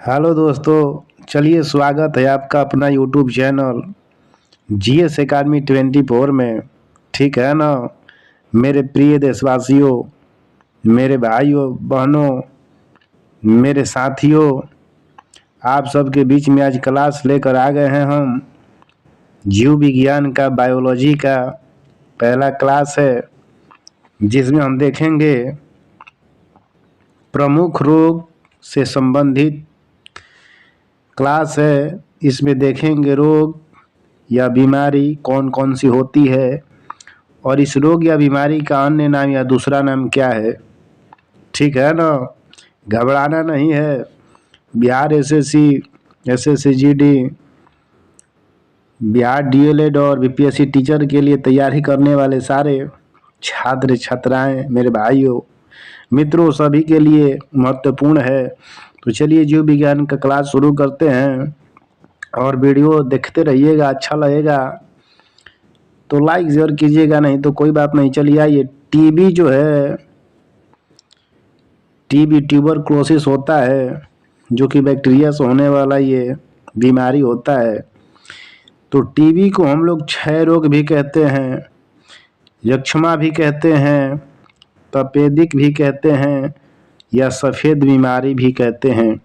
Hello दोस्तों। चलिए, स्वागत है आपका अपना यूट्यूब चैनल जीएस एकेडमी 24 में। ठीक है ना मेरे प्रिय देशवासियों, मेरे भाइयों बहनों, मेरे साथियों, आप सबके बीच में आज क्लास लेकर आ गए हैं हम। जीव विज्ञान का, बायोलॉजी का पहला क्लास है, जिसमें हम देखेंगे प्रमुख रोग से संबंधित क्लास है। इसमें देखेंगे रोग या बीमारी कौन कौन सी होती है और इस रोग या बीमारी का अन्य नाम या दूसरा नाम क्या है। ठीक है ना, घबराना नहीं है। Bihar SSC, SSC GD, Bihar DElEd और बीपीएससी टीचर के लिए तैयारी करने वाले सारे छात्र छात्राएं, मेरे भाइयों मित्रों, सभी के लिए महत्वपूर्ण है। तो चलिए जीव विज्ञान का क्लास शुरू करते हैं और वीडियो देखते रहिएगा, अच्छा लगेगा तो लाइक शेयर कीजिएगा, नहीं तो कोई बात नहीं। चलिए आइए। टीबी जो है, टीबी ट्यूबरक्लोसिस होता है, जो कि बैक्टीरिया से होने वाला ये बीमारी होता है। तो टीबी को हम लोग क्षय रोग भी कहते हैं, यक्ष्मा भी कहते हैं, तपेदिक भी कहते हैं या सफ़ेद बीमारी भी कहते हैं।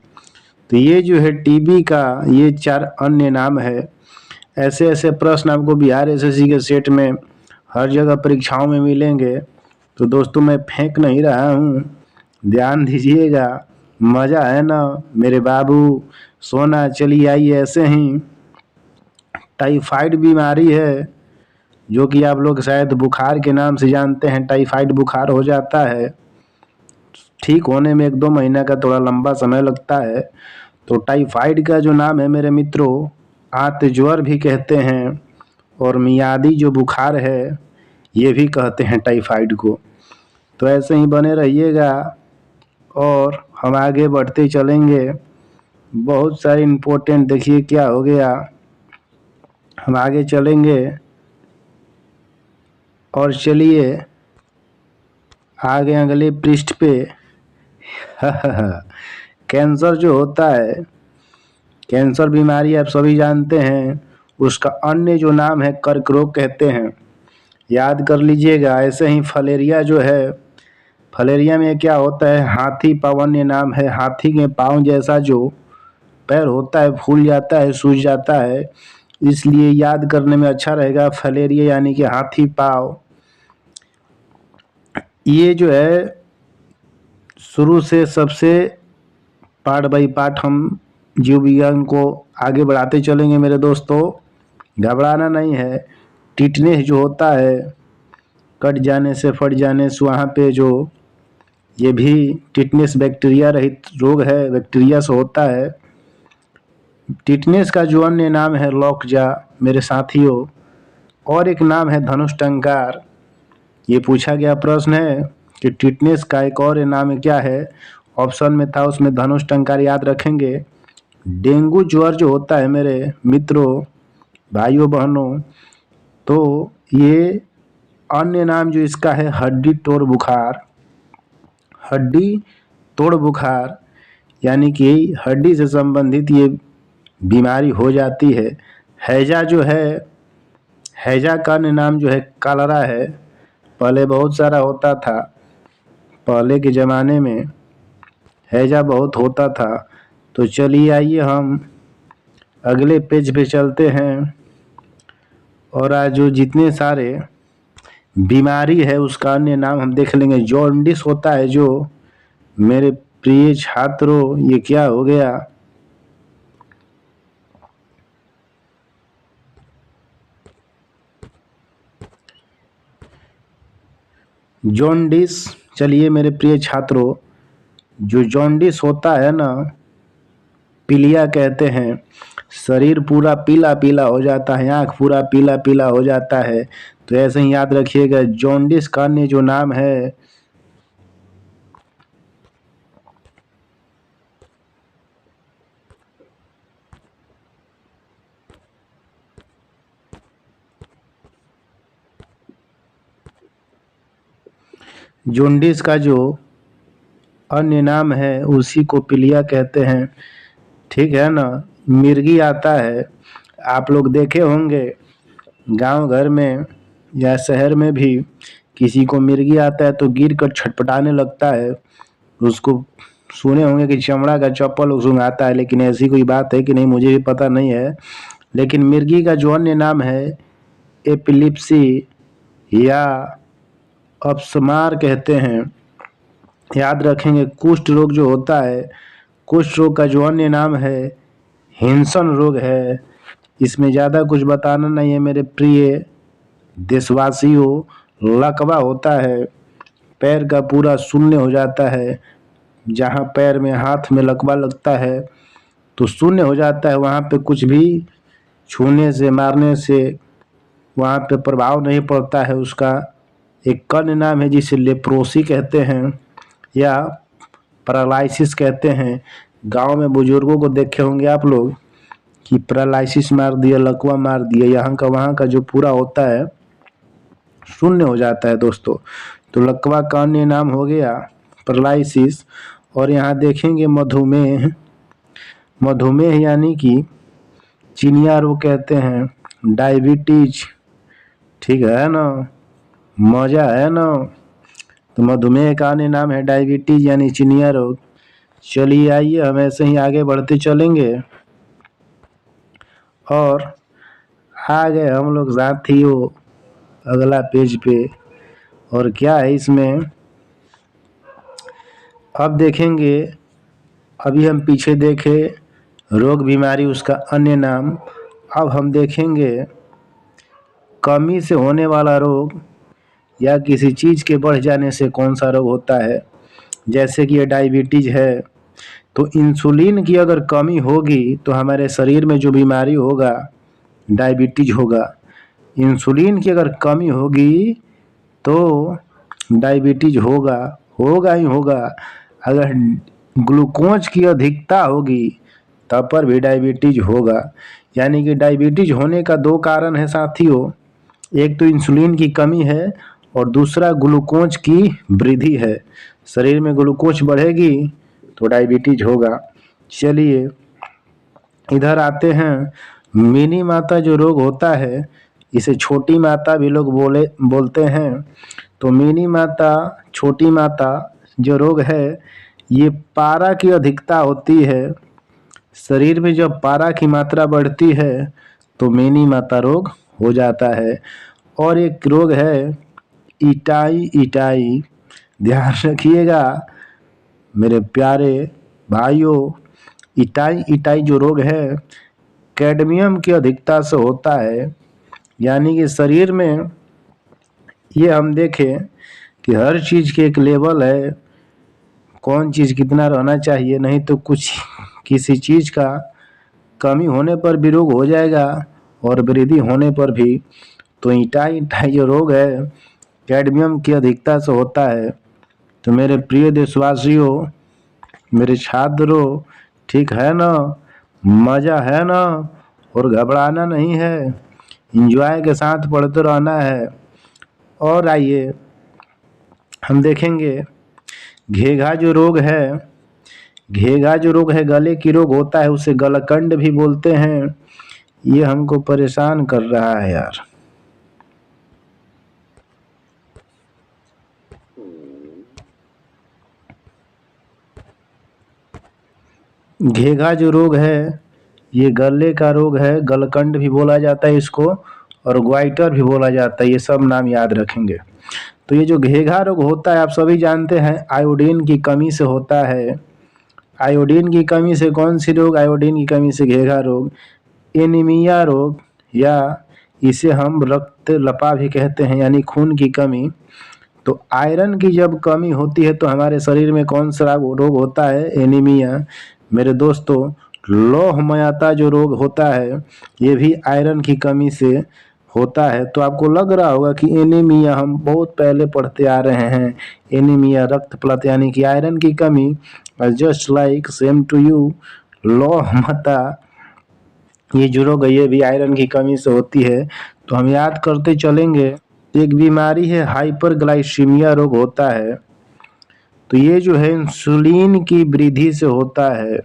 तो ये जो है टीबी का ये 4 अन्य नाम है। ऐसे ऐसे प्रश्न आपको बिहार एसएससी के सेट में हर जगह परीक्षाओं में मिलेंगे। तो दोस्तों, मैं फेंक नहीं रहा हूँ, ध्यान दीजिएगा। मज़ा है ना मेरे बाबू, सोना। चलिए आइए। ऐसे ही टाइफाइड बीमारी है, जो कि आप लोग शायद बुखार के नाम से जानते हैं। टाइफाइड बुखार हो जाता है, ठीक होने में 1-2 महीना का थोड़ा लंबा समय लगता है। तो टाइफाइड का जो नाम है मेरे मित्रों, आंत ज्वर भी कहते हैं, और मियादी जो बुखार है ये भी कहते हैं टाइफाइड को। तो ऐसे ही बने रहिएगा और हम आगे बढ़ते चलेंगे। बहुत सारे इम्पोर्टेंट, देखिए क्या हो गया। हम आगे चलेंगे और चलिए आगे अगले पृष्ठ पे। कैंसर जो होता है, कैंसर बीमारी आप सभी जानते हैं, उसका अन्य जो नाम है कर्क रोग कहते हैं, याद कर लीजिएगा। ऐसे ही फलेरिया जो है, फलेरिया में क्या होता है, हाथी पाँव अन्य नाम है। हाथी के पाँव जैसा जो पैर होता है फूल जाता है, सूज जाता है, इसलिए याद करने में अच्छा रहेगा। फलेरिया यानी कि हाथी पाँव। ये जो है शुरू से सबसे पार्ट बाई पार्ट हम जीव विज्ञान को आगे बढ़ाते चलेंगे मेरे दोस्तों, घबराना नहीं है। टिटनेस जो होता है, कट जाने से, फट जाने से वहाँ पे जो, ये भी टिटनेस बैक्टीरिया रहित रोग है, बैक्टीरिया से होता है। टिटनेस का जो अन्य नाम है लॉकजा मेरे साथियों, और एक नाम है धनुष टंकार। ये पूछा गया प्रश्न है कि टिटनेस का एक और नाम क्या है। ऑप्शन में था, उसमें धनुष टंकार याद रखेंगे। डेंगू ज्वर जो होता है मेरे मित्रों, भाइयों बहनों, तो ये अन्य नाम जो इसका है हड्डी तोड़ बुखार। हड्डी तोड़ बुखार यानी कि हड्डी से संबंधित ये बीमारी हो जाती है। हैजा जो है, हैजा का अन्य नाम जो है कलरा है। पहले बहुत सारा होता था, पहले के ज़माने में हैजा बहुत होता था। तो चलिए आइए हम अगले पेज पे चलते हैं और आज जो जितने सारे बीमारी है उसका अन्य नाम हम देख लेंगे। जॉन्डिस होता है जो, मेरे प्रिय छात्रों, ये क्या हो गया। जॉन्डिस, चलिए मेरे प्रिय छात्रों, जो जॉन्डिस होता है ना, पीलिया कहते हैं। शरीर पूरा पीला पीला हो जाता है, आँख पूरा पीला पीला हो जाता है। तो ऐसे ही याद रखिएगा, जॉन्डिस का अन्य जो नाम है जॉन्डिस का जो अन्य नाम है उसी को पीलिया कहते हैं। ठीक है ना। मिर्गी आता है, आप लोग देखे होंगे गांव घर में या शहर में भी, किसी को मिर्गी आता है तो गिर कर छटपटाने लगता है। उसको सुने होंगे कि चमड़ा का चप्पल सुंघाता है, लेकिन ऐसी कोई बात है कि नहीं मुझे भी पता नहीं है। लेकिन मिर्गी का जो अन्य नाम है एपिलिप्सी या अपस्मार कहते हैं। याद रखेंगे, कुष्ठ रोग जो होता है, कुष्ठ रोग का जो अन्य नाम है हिंसन रोग है। इसमें ज़्यादा कुछ बताना नहीं है मेरे प्रिय देशवासियों। लकवा होता है, पैर का पूरा शून्य हो जाता है। जहाँ पैर में हाथ में लकवा लगता है तो शून्य हो जाता है, वहाँ पे कुछ भी छूने से मारने से वहाँ पे प्रभाव नहीं पड़ता है उसका। एक अन्य नाम है जिसे लेप्रोसी कहते हैं या पैरालिसिस कहते हैं। गांव में बुजुर्गों को देखे होंगे आप लोग कि पैरालिसिस मार दिया, लकवा मार दिया, यहाँ का वहाँ का जो पूरा होता है शून्य हो जाता है दोस्तों। तो लकवा का अन्य नाम हो गया पैरालिसिस। और यहाँ देखेंगे मधुमेह, मधुमेह यानी कि चिनिया रोग कहते हैं, डायबिटीज, ठीक है ना, मजा है ना। तो मधुमेह का अन्य नाम है डायबिटीज यानी चिनिया रोग। चलिए आइए हम ऐसे ही आगे बढ़ते चलेंगे और आ गए हम लोग साथियों अगला पेज पे। और क्या है इसमें, अब देखेंगे, अभी हम पीछे देखे रोग बीमारी उसका अन्य नाम। अब हम देखेंगे कमी से होने वाला रोग या किसी चीज़ के बढ़ जाने से कौन सा रोग होता है। जैसे कि ये डायबिटीज है, तो इंसुलिन की अगर कमी होगी तो हमारे शरीर में जो बीमारी होगा डायबिटीज होगा। इंसुलिन की अगर कमी होगी तो डायबिटीज होगा, होगा ही होगा। अगर ग्लूकोज की अधिकता होगी तब पर भी डायबिटीज होगा। यानी कि डायबिटीज होने का दो कारण है साथियों, एक तो इंसुलिन की कमी है और दूसरा ग्लूकोज की वृद्धि है। शरीर में ग्लूकोज बढ़ेगी तो डायबिटीज होगा। चलिए इधर आते हैं, मिनी माता जो रोग होता है इसे छोटी माता भी लोग बोलते हैं। तो मिनी माता, छोटी माता जो रोग है ये पारा की अधिकता होती है। शरीर में जब पारा की मात्रा बढ़ती है तो मिनी माता रोग हो जाता है। और एक रोग है इटाई, इटाई, ध्यान रखिएगा मेरे प्यारे भाइयों। इटाई, इटाई जो रोग है कैडमियम की अधिकता से होता है। यानी कि शरीर में ये हम देखें कि हर चीज़ के एक लेवल है, कौन चीज़ कितना रहना चाहिए, नहीं तो कुछ किसी चीज़ का कमी होने पर भी रोग हो जाएगा और वृद्धि होने पर भी। तो इटाई, इटाई जो रोग है कैडमियम की अधिकता से होता है। तो मेरे प्रिय देशवासियों, मेरे छात्रों, ठीक है ना, मज़ा है ना, और घबराना नहीं है, एंजॉय के साथ पढ़ते रहना है। और आइए हम देखेंगे घेघा जो रोग है, घेघा जो रोग है गले की रोग होता है, उसे गलकंड भी बोलते हैं। ये हमको परेशान कर रहा है यार। घेघा जो रोग है ये गले का रोग है, गलकंड भी बोला जाता है इसको, और ग्वाइटर भी बोला जाता है। ये सब नाम याद रखेंगे। तो ये जो घेघा रोग होता है आप सभी जानते हैं आयोडीन की कमी से होता है। आयोडीन की कमी से कौन सी रोग, आयोडीन की कमी से घेघा रोग। एनीमिया रोग या इसे हम रक्त लपा भी कहते हैं यानी खून की कमी। तो आयरन की जब कमी होती है तो हमारे शरीर में कौन सा रोग होता है, एनीमिया। मेरे दोस्तों लोहमयता जो रोग होता है ये भी आयरन की कमी से होता है। तो आपको लग रहा होगा कि एनीमिया हम बहुत पहले पढ़ते आ रहे हैं, एनीमिया रक्त प्लत यानी कि आयरन की कमी। Just like same to you, लोहमता ये जो रोग है ये भी आयरन की कमी से होती है। तो हम याद करते चलेंगे। एक बीमारी है हाइपरग्लाइसीमिया रोग होता है। तो ये जो है इंसुलिन की वृद्धि से होता है।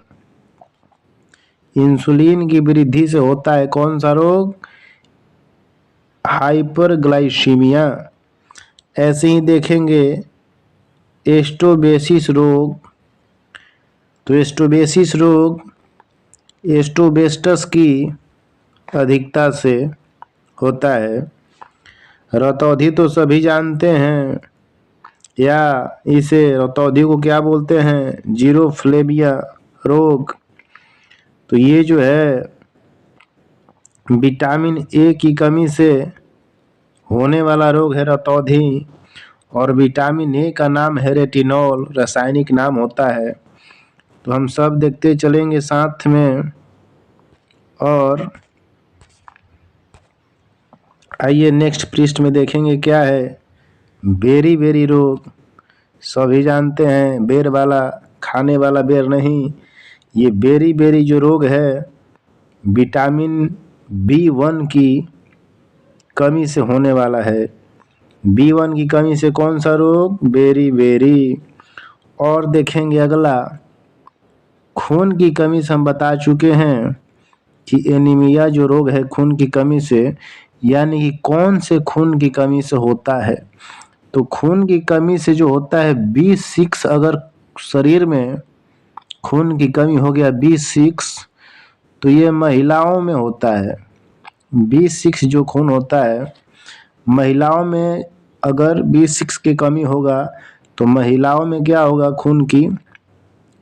इंसुलिन की वृद्धि से होता है कौन सा रोग? हाइपरग्लाइसीमिया। ऐसे ही देखेंगे एस्टोबेसिस रोग, तो एस्टोबेसिस रोग एस्टोबेस्टस की अधिकता से होता है। रतौंधी तो सभी जानते हैं, या इसे रतौंधी को क्या बोलते हैं? जीरोफ्लेबिया रोग। तो ये जो है विटामिन ए की कमी से होने वाला रोग है रतौंधी, और विटामिन ए का नाम है रेटिनॉल, रासायनिक नाम होता है। तो हम सब देखते चलेंगे साथ में। और आइए नेक्स्ट पृष्ठ में देखेंगे क्या है। बेरी बेरी रोग, सभी जानते हैं, बेर वाला, खाने वाला बेर नहीं। ये बेरी बेरी जो रोग है विटामिन B1 की कमी से होने वाला है। B1 की कमी से कौन सा रोग? Beriberi. और देखेंगे अगला, खून की कमी से हम बता चुके हैं कि एनीमिया जो रोग है खून की कमी से, यानी कि कौन से खून की कमी से होता है? तो खून की कमी से जो होता है B6, अगर शरीर में खून की कमी हो गया B6, तो ये महिलाओं में होता है। B6 जो खून होता है महिलाओं में, अगर B6 की कमी होगा तो महिलाओं में क्या होगा? खून की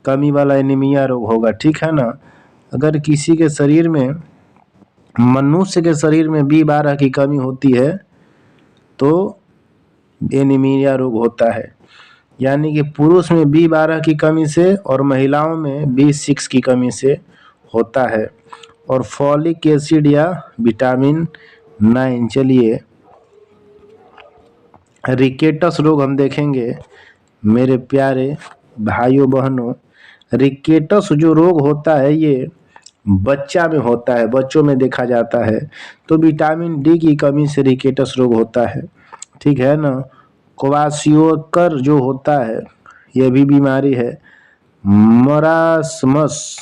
कमी वाला एनीमिया रोग होगा, ठीक है ना। अगर किसी के शरीर में, मनुष्य के शरीर में B12 की कमी होती है तो एनीमिया रोग होता है। यानी कि पुरुष में B12 की कमी से और महिलाओं में B6 की कमी से होता है। और फॉलिक एसिड या विटामिन 9। चलिए रिकेटस रोग हम देखेंगे मेरे प्यारे भाइयों बहनों। रिकेटस जो रोग होता है ये बच्चा में होता है, बच्चों में देखा जाता है। तो विटामिन डी की कमी से रिकेटस रोग होता है, ठीक है ना। क्वाशियोकर जो होता है ये भी बीमारी है। मरासमस,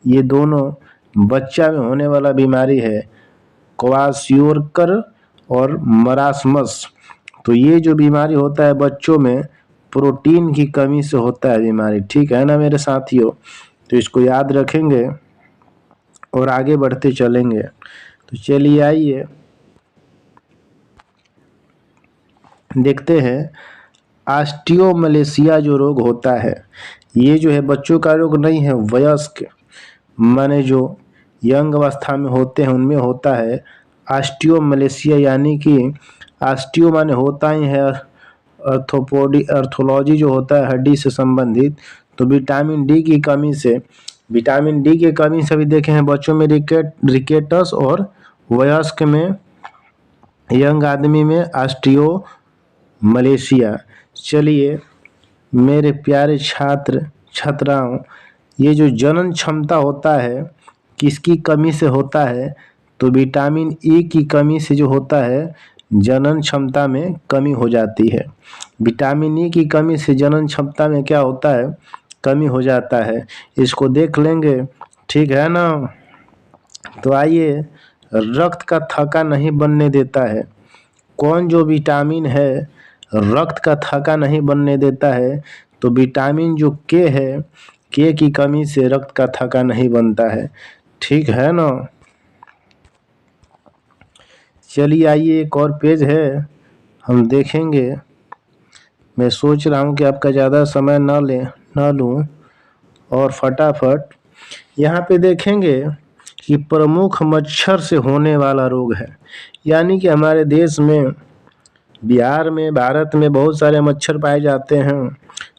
ये दोनों बच्चा में होने वाला बीमारी है, क्वाशियोकर और मरासमस। तो ये जो बीमारी होता है बच्चों में, प्रोटीन की कमी से होता है बीमारी, ठीक है ना मेरे साथियों। तो इसको याद रखेंगे और आगे बढ़ते चलेंगे। तो चलिए आइए देखते हैं ऑस्टियोमलेशिया जो रोग होता है। ये जो है बच्चों का रोग नहीं है, वयस्क माने जो यंग अवस्था में होते हैं उनमें होता है ऑस्टियोमलेशिया। यानी कि ऑस्टियो माने होता ही है, अर्थोलॉजी जो होता है हड्डी से संबंधित। तो विटामिन डी की कमी से, विटामिन डी की कमी से भी देखे हैं बच्चों में रिकेटस, और वयस्क में, यंग आदमी में ऑस्टियोमलेशिया। चलिए मेरे प्यारे छात्र छात्राओं, ये जो जनन क्षमता होता है किसकी कमी से होता है? तो विटामिन ई की कमी से जो होता है जनन क्षमता में कमी हो जाती है। विटामिन ई की कमी से जनन क्षमता में क्या होता है? कमी हो जाता है। इसको देख लेंगे, ठीक है ना। तो आइए, रक्त का थक्का नहीं बनने देता है, कौन जो विटामिन है रक्त का थक्का नहीं बनने देता है? तो विटामिन जो के है, के की कमी से रक्त का थक्का नहीं बनता है, ठीक है ना। चलिए आइए एक और पेज है हम देखेंगे। मैं सोच रहा हूँ कि आपका ज़्यादा समय ना लूँ, और फटाफट यहाँ पे देखेंगे कि प्रमुख मच्छर से होने वाला रोग है। यानी कि हमारे देश में, बिहार में, भारत में बहुत सारे मच्छर पाए जाते हैं।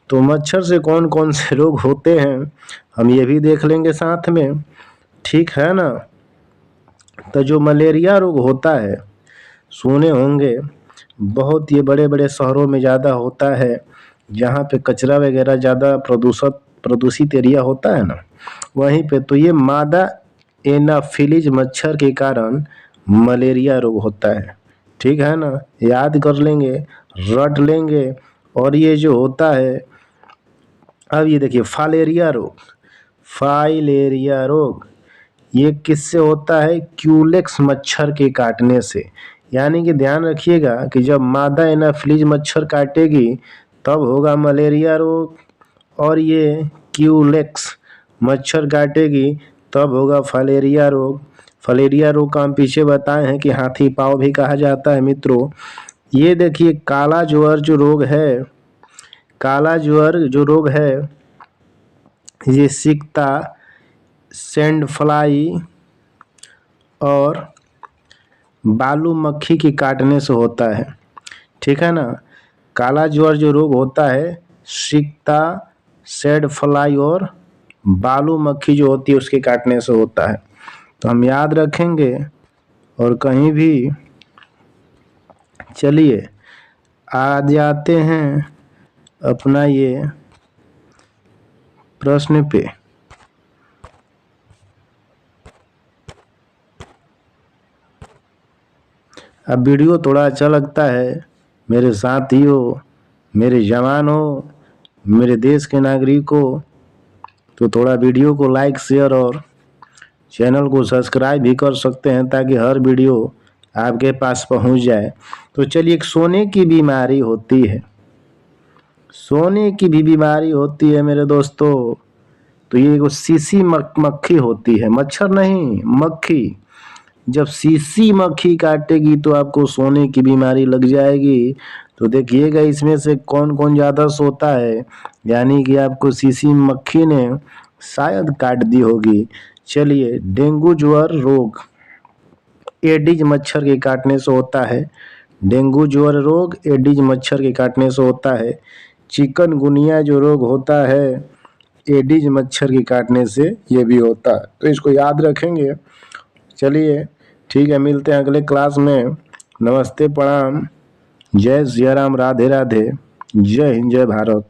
तो मच्छर से कौन कौन से रोग होते हैं हम ये भी देख लेंगे साथ में, ठीक है ना। तो जो मलेरिया रोग होता है, सुने होंगे, बहुत ये बड़े बड़े शहरों में ज़्यादा होता है, जहाँ पे कचरा वगैरह ज़्यादा प्रदूषित एरिया होता है ना, वहीं पे। तो ये मादा एनाफिलीज मच्छर के कारण मलेरिया रोग होता है, ठीक है ना। याद कर लेंगे, रट लेंगे। और ये जो होता है, अब ये देखिए फाइलेरिया रोग, फाइलेरिया रोग, ये किससे होता है? क्यूलेक्स मच्छर के काटने से। यानी कि ध्यान रखिएगा कि जब मादा एनाफिलीज मच्छर काटेगी तब होगा मलेरिया रोग, और ये क्यूलेक्स मच्छर काटेगी तब होगा फलेरिया रोग। फलेरिया रोग का हम पीछे बताए हैं कि हाथी पाँव भी कहा जाता है मित्रों। ये देखिए काला ज्वर जो रोग है, काला ज्वर जो रोग है ये सिकता, सैंड फ्लाई और बालू मक्खी के काटने से होता है। ठीक है ना। काला ज्वर जो रोग होता है सिकता, सैंड फ्लाई और बालू मक्खी जो होती है उसके काटने से होता है। तो हम याद रखेंगे। और कहीं भी चलिए आ जाते हैं अपना ये प्रश्न पे। अब वीडियो थोड़ा अच्छा लगता है मेरे साथियों, मेरे जवानों, मेरे देश के नागरिकों, तो थोड़ा वीडियो को लाइक शेयर और चैनल को सब्सक्राइब भी कर सकते हैं ताकि हर वीडियो आपके पास पहुंच जाए। तो चलिए, एक सोने की बीमारी होती है, सोने की भी बीमारी होती है मेरे दोस्तों। तो ये एक सीसी मक्खी होती है, मच्छर नहीं मक्खी। जब सीसी मक्खी काटेगी तो आपको सोने की बीमारी लग जाएगी। तो देखिएगा इसमें से कौन कौन ज़्यादा सोता है, यानी कि आपको सीसी मक्खी ने शायद काट दी होगी। चलिए, डेंगू ज्वर रोग एडिज मच्छर के काटने से होता है। डेंगू ज्वर रोग एडिज मच्छर के काटने से होता है। चिकनगुनिया जो रोग होता है एडिज मच्छर के काटने से ये भी होता है। तो इसको याद रखेंगे। चलिए ठीक है, मिलते हैं अगले क्लास में। नमस्ते, प्रणाम, जय सिया राम, राधे राधे, जय हिंद, जय भारत।